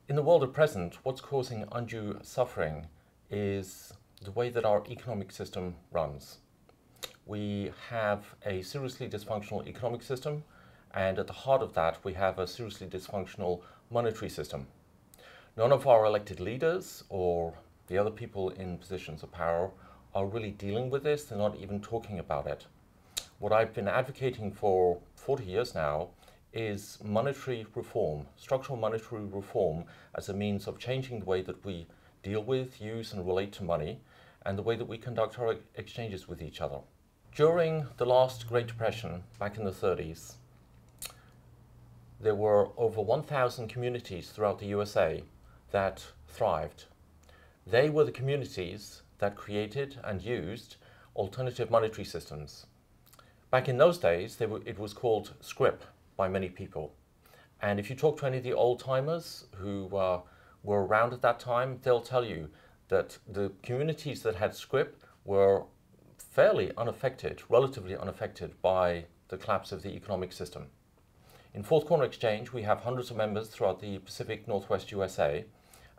In the world at present, what's causing undue suffering is the way that our economic system runs. We have a seriously dysfunctional economic system, and at the heart of that, we have a seriously dysfunctional monetary system. None of our elected leaders or the other people in positions of power are really dealing with this. They're not even talking about it. What I've been advocating for 40 years now is monetary reform, structural monetary reform as a means of changing the way that we deal with, use and relate to money and the way that we conduct our exchanges with each other. During the last Great Depression, back in the 30s, there were over 1,000 communities throughout the USA that thrived. They were the communities that created and used alternative monetary systems. Back in those days, it was called scrip by many people. And if you talk to any of the old-timers who were around at that time, they'll tell you that the communities that had scrip were fairly unaffected, relatively unaffected by the collapse of the economic system. In Fourth Corner Exchange, we have hundreds of members throughout the Pacific Northwest USA,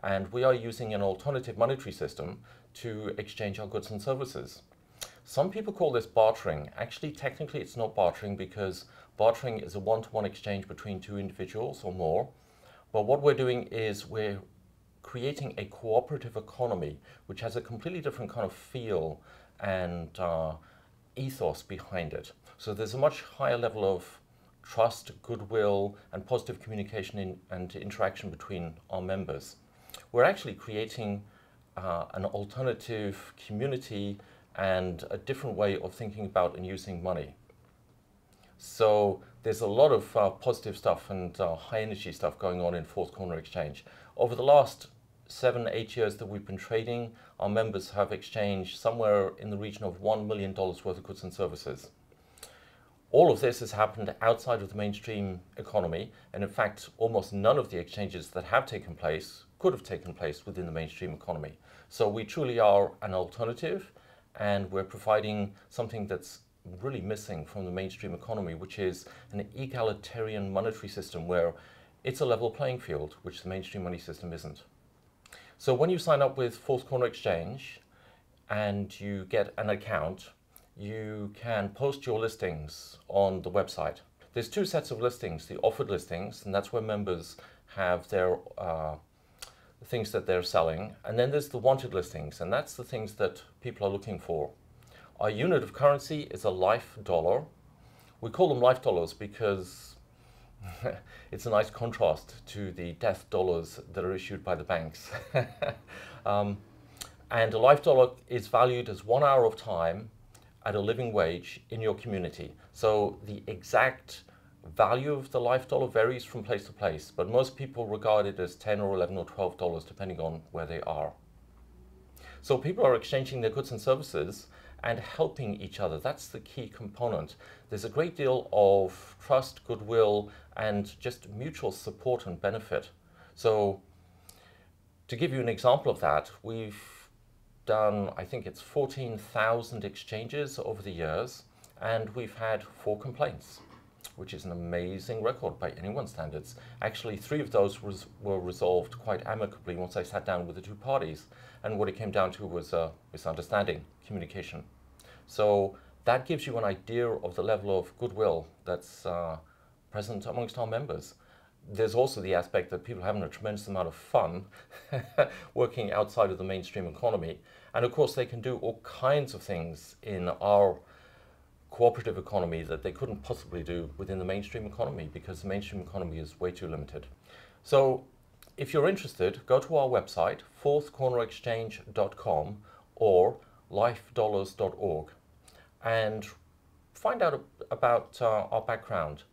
and we are using an alternative monetary system to exchange our goods and services. Some people call this bartering. Actually, technically, it's not bartering because bartering is a one-to-one exchange between two individuals or more. But what we're doing is we're creating a cooperative economy, which has a completely different kind of feel and ethos behind it. So there's a much higher level of trust, goodwill, and positive communication and interaction between our members. We're actually creating an alternative community and a different way of thinking about and using money. So there's a lot of positive stuff and high energy stuff going on in Fourth Corner Exchange. Over the last 7-8 years that we've been trading, our members have exchanged somewhere in the region of $1 million worth of goods and services. All of this has happened outside of the mainstream economy, and in fact, almost none of the exchanges that have taken place could have taken place within the mainstream economy. So we truly are an alternative, and we're providing something that's really missing from the mainstream economy, which is an egalitarian monetary system where it's a level playing field, which the mainstream money system isn't. So when you sign up with Fourth Corner Exchange and you get an account, you can post your listings on the website. There's two sets of listings, the offered listings, and that's where members have their things that they're selling. And then there's the wanted listings, and that's the things that people are looking for. Our unit of currency is a life dollar. We call them life dollars because it's a nice contrast to the death dollars that are issued by the banks. And a life dollar is valued as 1 hour of time at a living wage in your community. So the exact value of the life dollar varies from place to place, but most people regard it as $10 or $11 or $12 depending on where they are. So people are exchanging their goods and services and helping each other. That's the key component. There's a great deal of trust, goodwill, and just mutual support and benefit. So to give you an example of that, we've done, I think it's 14,000 exchanges over the years, and we've had 4 complaints, which is an amazing record by anyone's standards. Actually, 3 of those were resolved quite amicably once I sat down with the 2 parties, and what it came down to was misunderstanding, communication. So that gives you an idea of the level of goodwill that's present amongst our members. There's also the aspect that people are having a tremendous amount of fun working outside of the mainstream economy. And of course, they can do all kinds of things in our cooperative economy that they couldn't possibly do within the mainstream economy because the mainstream economy is way too limited. So if you're interested, go to our website, fourthcornerexchange.com or lifedollars.org, and find out about our background.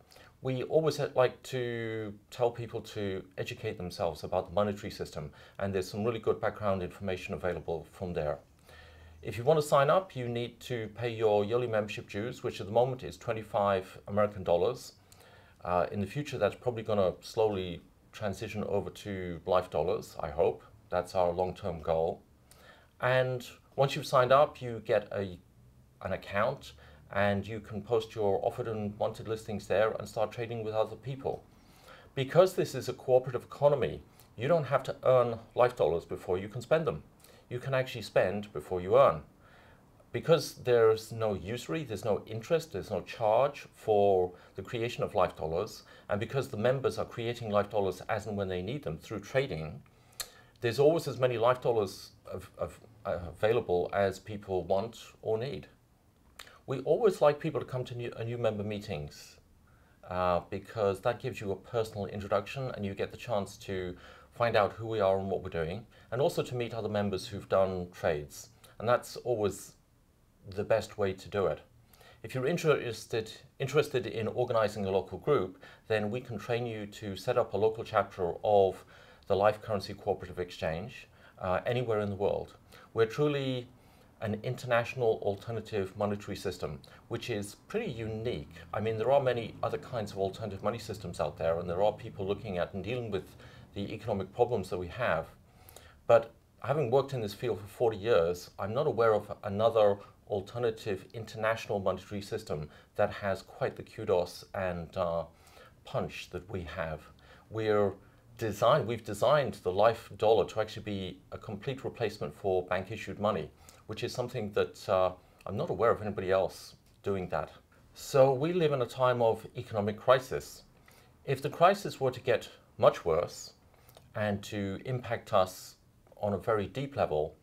We always like to tell people to educate themselves about the monetary system, and there's some really good background information available from there. If you want to sign up, you need to pay your yearly membership dues, which at the moment is 25 American dollars. In the future, that's probably going to slowly transition over to life dollars, I hope. That's our long-term goal. And once you've signed up, you get an account, and you can post your offered and wanted listings there and start trading with other people. Because this is a cooperative economy, You don't have to earn life dollars before you can spend them. You can actually spend before you earn. Because there's no usury, there's no interest, there's no charge for the creation of life dollars, and because the members are creating life dollars as and when they need them through trading, there's always as many life dollars available as people want or need. We always like people to come to new member meetings because that gives you a personal introduction and you get the chance to find out who we are and what we're doing, and also to meet other members who've done trades. And that's always the best way to do it. If you're interested in organizing a local group, then we can train you to set up a local chapter of the Life Currency Cooperative Exchange anywhere in the world. We're truly an international alternative monetary system, which is pretty unique. I mean, there are many other kinds of alternative money systems out there, and there are people looking at and dealing with the economic problems that we have. But having worked in this field for 40 years, I'm not aware of another alternative international monetary system that has quite the kudos and punch that we have. We've designed the life dollar to actually be a complete replacement for bank issued money, which is something that I'm not aware of anybody else doing that. So we live in a time of economic crisis. If the crisis were to get much worse and to impact us on a very deep level,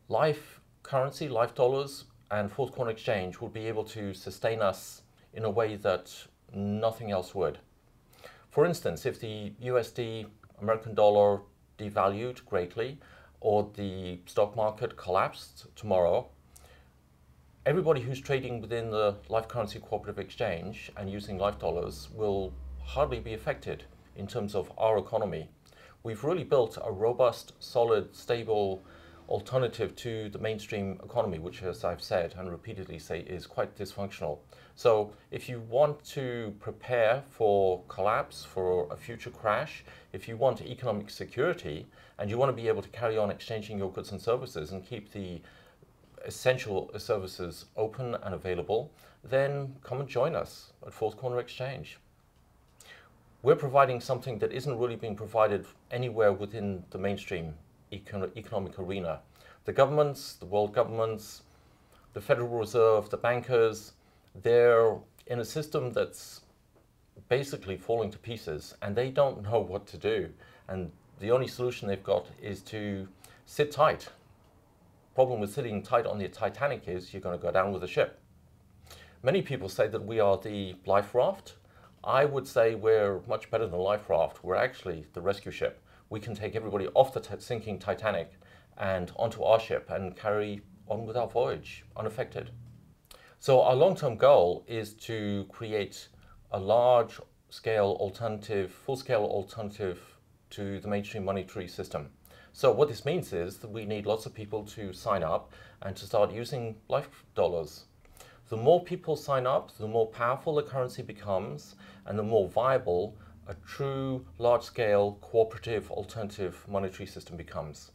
life currency, life dollars, and fourth corner exchange would be able to sustain us in a way that nothing else would. For instance, if the USD, American dollar, devalued greatly, or the stock market collapsed tomorrow, everybody who's trading within the life currency cooperative exchange and using life dollars will hardly be affected in terms of our economy. We've really built a robust, solid, stable alternative to the mainstream economy, which, as I've said and repeatedly say, is quite dysfunctional. So if you want to prepare for collapse, for a future crash, if you want economic security, and you want to be able to carry on exchanging your goods and services and keep the essential services open and available, then come and join us at Fourth Corner Exchange. We're providing something that isn't really being provided anywhere within the mainstream economic arena. The governments, the world governments, the Federal Reserve, the bankers, they're in a system that's basically falling to pieces and they don't know what to do. And the only solution they've got is to sit tight. Problem with sitting tight on the Titanic is you're going to go down with the ship. Many people say that we are the life raft. I would say we're much better than a life raft. We're actually the rescue ship. We can take everybody off the sinking Titanic and onto our ship and carry on with our voyage unaffected. So our long-term goal is to create a large-scale alternative, full-scale alternative to the mainstream monetary system. So what this means is that we need lots of people to sign up and to start using life dollars. The more people sign up, the more powerful the currency becomes and the more viable a true large-scale cooperative alternative monetary system becomes.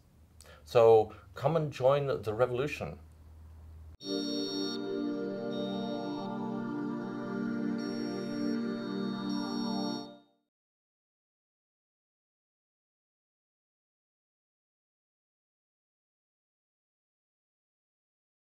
So come and join the revolution.